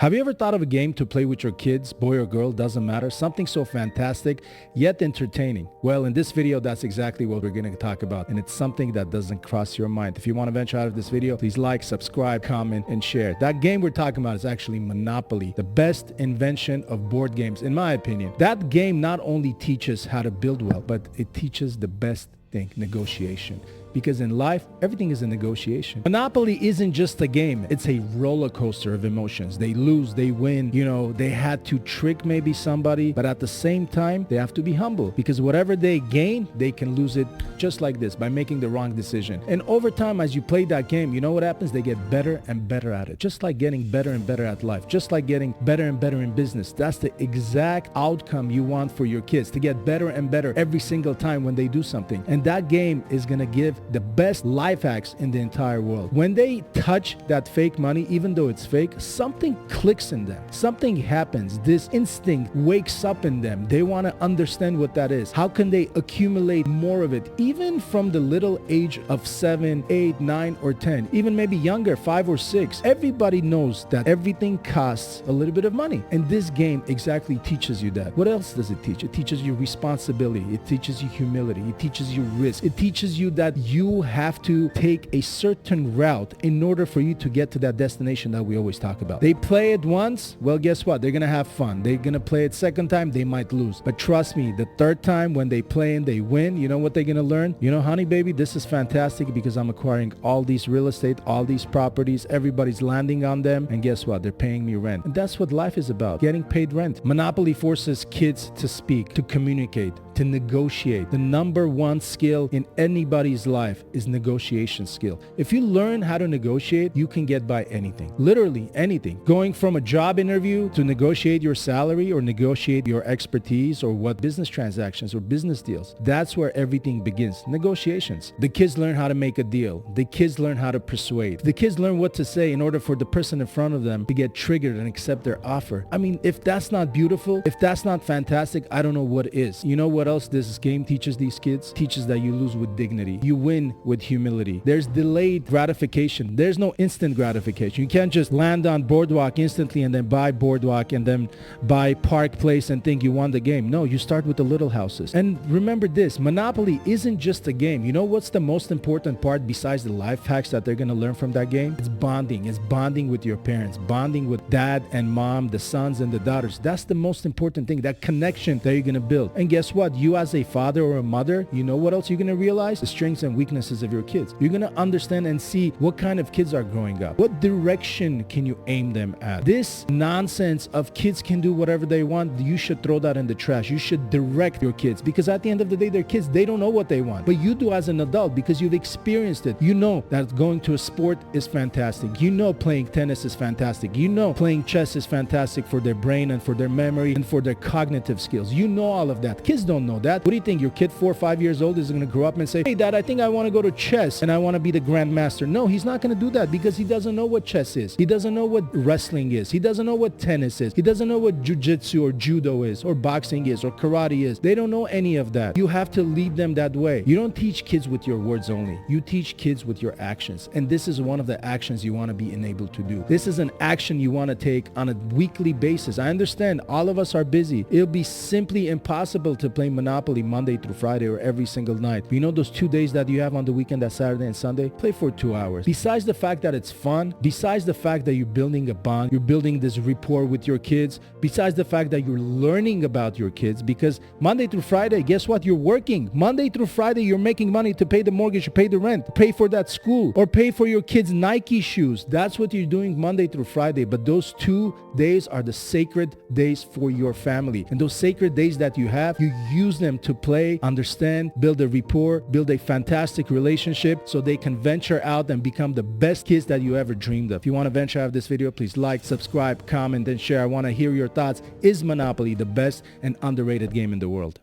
Have you ever thought of a game to play with your kids, boy or girl, doesn't matter, something so fantastic yet entertaining? Well, in this video, that's exactly what we're going to talk about, and it's something that doesn't cross your mind. If you want to venture out of this video, please like, subscribe, comment, and share. That game we're talking about is actually Monopoly, the best invention of board games, in my opinion. That game not only teaches how to build well, but it teaches the best thing, negotiation. Because in life, everything is a negotiation. Monopoly isn't just a game. It's a roller coaster of emotions. They lose, they win. You know, they had to trick maybe somebody, but at the same time, they have to be humble because whatever they gain, they can lose it just like this by making the wrong decision. And over time, as you play that game, you know what happens? They get better and better at it. Just like getting better and better at life. Just like getting better and better in business. That's the exact outcome you want for your kids, to get better and better every single time when they do something. And that game is going to give the best life hacks in the entire world. When they touch that fake money, even though it's fake, something clicks in them. Something happens. This instinct wakes up in them. They want to understand what that is. How can they accumulate more of it? Even from the little age of 7, 8, 9, or 10, even maybe younger, 5 or 6. Everybody knows that everything costs a little bit of money. And this game exactly teaches you that. What else does it teach? It teaches you responsibility. It teaches you humility. It teaches you risk. It teaches you that you have to take a certain route in order for you to get to that destination that we always talk about. They play it once, well, guess what? They're going to have fun. They're going to play it second time, they might lose. But trust me, the third time when they play and they win, you know what they're going to learn? You know, honey, baby, this is fantastic because I'm acquiring all these real estate, all these properties, everybody's landing on them, and guess what? They're paying me rent. And that's what life is about, getting paid rent. Monopoly forces kids to speak, to communicate, to negotiate. The number one skill in anybody's life is negotiation skill. If you learn how to negotiate, you can get by anything. Literally anything. Going from a job interview to negotiate your salary or negotiate your expertise or what business transactions or business deals. That's where everything begins. Negotiations. The kids learn how to make a deal. The kids learn how to persuade. The kids learn what to say in order for the person in front of them to get triggered and accept their offer. I mean, if that's not beautiful, if that's not fantastic, I don't know what is. You know what else this game teaches these kids? Teaches that you lose with dignity. You win with humility. There's delayed gratification. There's no instant gratification. You can't just land on Boardwalk instantly and then buy Boardwalk and then buy Park Place and think you won the game. No, you start with the little houses. And remember this, Monopoly isn't just a game. You know what's the most important part besides the life hacks that they're going to learn from that game? It's bonding. It's bonding with your parents, bonding with dad and mom, the sons and the daughters. That's the most important thing, that connection that you're going to build. And guess what? You as a father or a mother, you know what else you're going to realize? The strengths and weaknesses of your kids. You're going to understand and see what kind of kids are growing up. What direction can you aim them at? This nonsense of kids can do whatever they want, you should throw that in the trash. You should direct your kids because at the end of the day, they're kids. They don't know what they want. But you do as an adult because you've experienced it. You know that going to a sport is fantastic. You know playing tennis is fantastic. You know playing chess is fantastic for their brain and for their memory and for their cognitive skills. You know all of that. Kids don't know that. What do you think? Your kid 4 or 5 years old is going to grow up and say, hey, Dad, I think I want to go to chess and I want to be the grandmaster. No, he's not going to do that because he doesn't know what chess is. He doesn't know what wrestling is. He doesn't know what tennis is. He doesn't know what jiu-jitsu or judo is or boxing is or karate is. They don't know any of that. You have to lead them that way. You don't teach kids with your words only. You teach kids with your actions. And this is one of the actions you want to be enabled to do. This is an action you want to take on a weekly basis. I understand all of us are busy. It'll be simply impossible to play Monopoly Monday through Friday or every single night. You know those 2 days that you have on the weekend, that Saturday and Sunday? Play for 2 hours. Besides the fact that it's fun, besides the fact that you're building a bond, you're building this rapport with your kids, besides the fact that you're learning about your kids, because Monday through Friday, guess what? You're working. Monday through Friday, you're making money to pay the mortgage, to pay the rent, pay for that school, or pay for your kids' Nike shoes. That's what you're doing Monday through Friday. But those 2 days are the sacred days for your family. And those sacred days that you have, you use them to play, understand, build a rapport, build a fantastic relationship so they can venture out and become the best kids that you ever dreamed of. If you want to venture out of this video, please like, subscribe, comment, and share. I want to hear your thoughts. Is Monopoly the best and underrated game in the world?